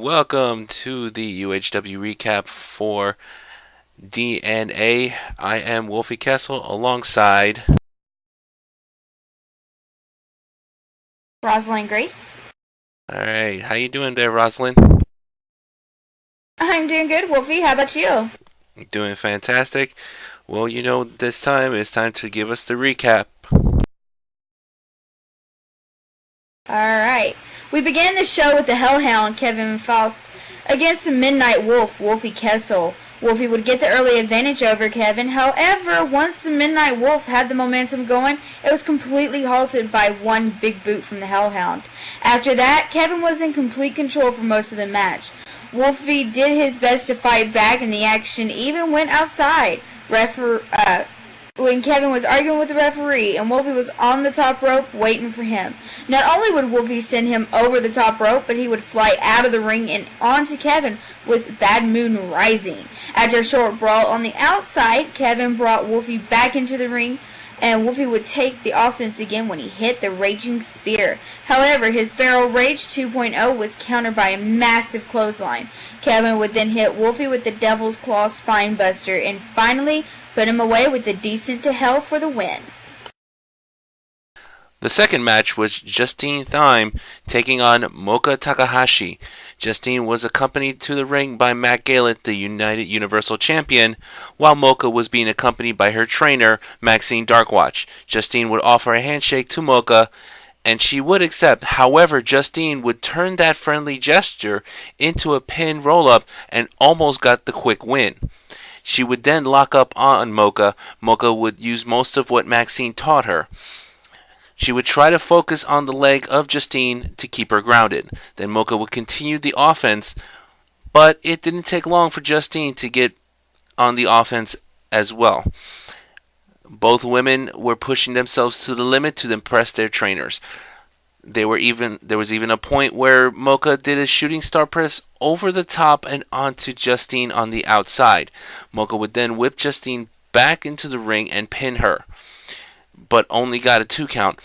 welcome to the UHW recap for DNA. I am Wolfie Kessel alongside Rosalind Grace. Alright, how you doing there, Rosalind? I'm doing good, Wolfie. How about you? Doing fantastic. Well, this time it's time to give us the recap. Alright. We began the show with the Hellhound, Kevin Faust, against the Midnight Wolf, Wolfie Kessel. Wolfie would get the early advantage over Kevin. However, once the Midnight Wolf had the momentum going, it was completely halted by one big boot from the Hellhound. After that, Kevin was in complete control for most of the match. Wolfie did his best to fight back, and the action even went outside. When Kevin was arguing with the referee, and Wolfie was on the top rope waiting for him. Not only would Wolfie send him over the top rope, but he would fly out of the ring and onto Kevin with Bad Moon Rising. After a short brawl on the outside, Kevin brought Wolfie back into the ring, and Wolfie would take the offense again when he hit the Raging Spear. However, his Feral Rage 2.0 was countered by a massive clothesline. Kevin would then hit Wolfie with the Devil's Claw Spine Buster, and finally put him away with the Descent to Hell for the win. The second match was Justine Thyme taking on Mocha Takahashi. Justine was accompanied to the ring by Matt Gallant, the United Universal Champion, while Mocha was being accompanied by her trainer, Maxine Darkwatch. Justine would offer a handshake to Mocha, and she would accept. However, Justine would turn that friendly gesture into a pin roll-up and almost got the quick win. She would then lock up on Mocha. Mocha would use most of what Maxine taught her. She would try to focus on the leg of Justine to keep her grounded. Then Mocha would continue the offense, but it didn't take long for Justine to get on the offense as well. Both women were pushing themselves to the limit to impress their trainers. There was even a point where Mocha did a shooting star press over the top and onto Justine on the outside. Mocha would then whip Justine back into the ring and pin her, but only got a 2 count.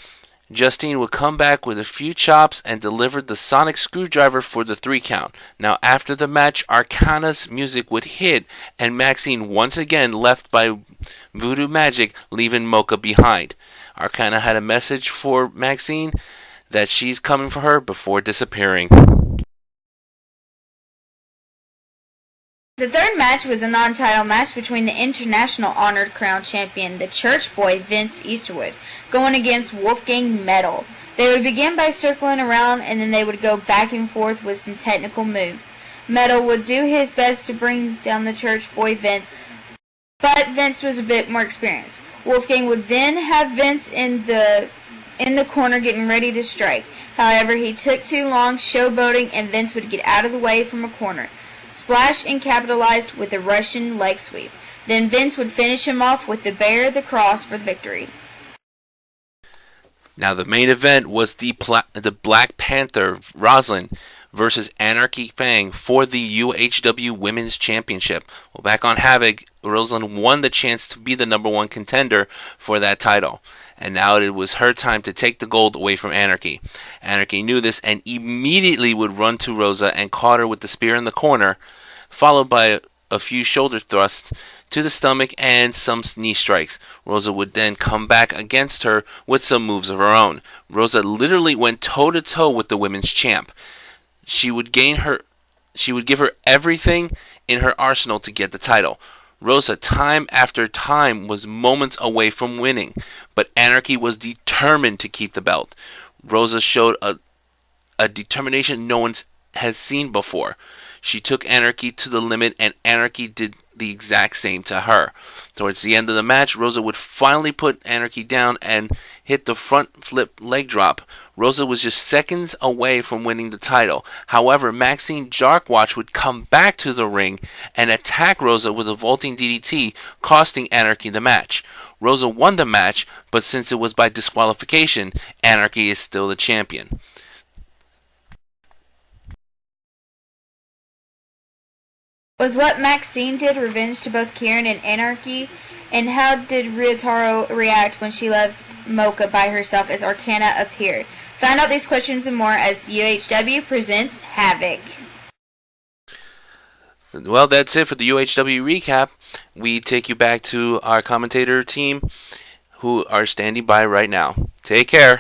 Justine would come back with a few chops and delivered the sonic screwdriver for the 3 count. Now after the match, Arcana's music would hit, and Maxine once again left by voodoo magic, leaving Mocha behind. Arcana had a message for Maxine that she's coming for her before disappearing. The third match was a non-title match between the International Honored Crown Champion, the Church Boy Vince Easterwood, going against Wolfgang Metal. They would begin by circling around, and then they would go back and forth with some technical moves. Metal would do his best to bring down the Church Boy Vince, but Vince was a bit more experienced. Wolfgang would then have Vince in the corner getting ready to strike. However, he took too long showboating, and Vince would get out of the way from a corner. Splash and capitalized with a Russian leg sweep. Then Vince would finish him off with the Bear the Cross for the victory. Now the main event was the Black Panther, Rosalind, versus Anarchy Fang for the UHW Women's Championship. Well, back on Havoc, Rosalind won the chance to be the number 1 contender for that title. And now it was her time to take the gold away from Anarchy. Anarchy knew this and immediately would run to Rosa and caught her with the spear in the corner, followed by a few shoulder thrusts to the stomach and some knee strikes. Rosa would then come back against her with some moves of her own. Rosa literally went toe-to-toe with the women's champ. She would give her everything in her arsenal to get the title. Rosa, time after time, was moments away from winning, but Anarchy was determined to keep the belt. Rosa showed a determination no one has seen before. She took Anarchy to the limit, and Anarchy did the exact same to her. Towards the end of the match, Rosa would finally put Anarchy down and hit the front flip leg drop. Rosa was just seconds away from winning the title. However, Maxine Darkwatch would come back to the ring and attack Rosa with a vaulting DDT, costing Anarchy the match. Rosa won the match, but since it was by disqualification, Anarchy is still the champion. Was what Maxine did revenge to both Kieran and Anarchy? And how did Ryotaro react when she left Mocha by herself as Arcana appeared? Find out these questions and more as UHW presents Havoc. Well, that's it for the UHW recap. We take you back to our commentator team who are standing by right now. Take care.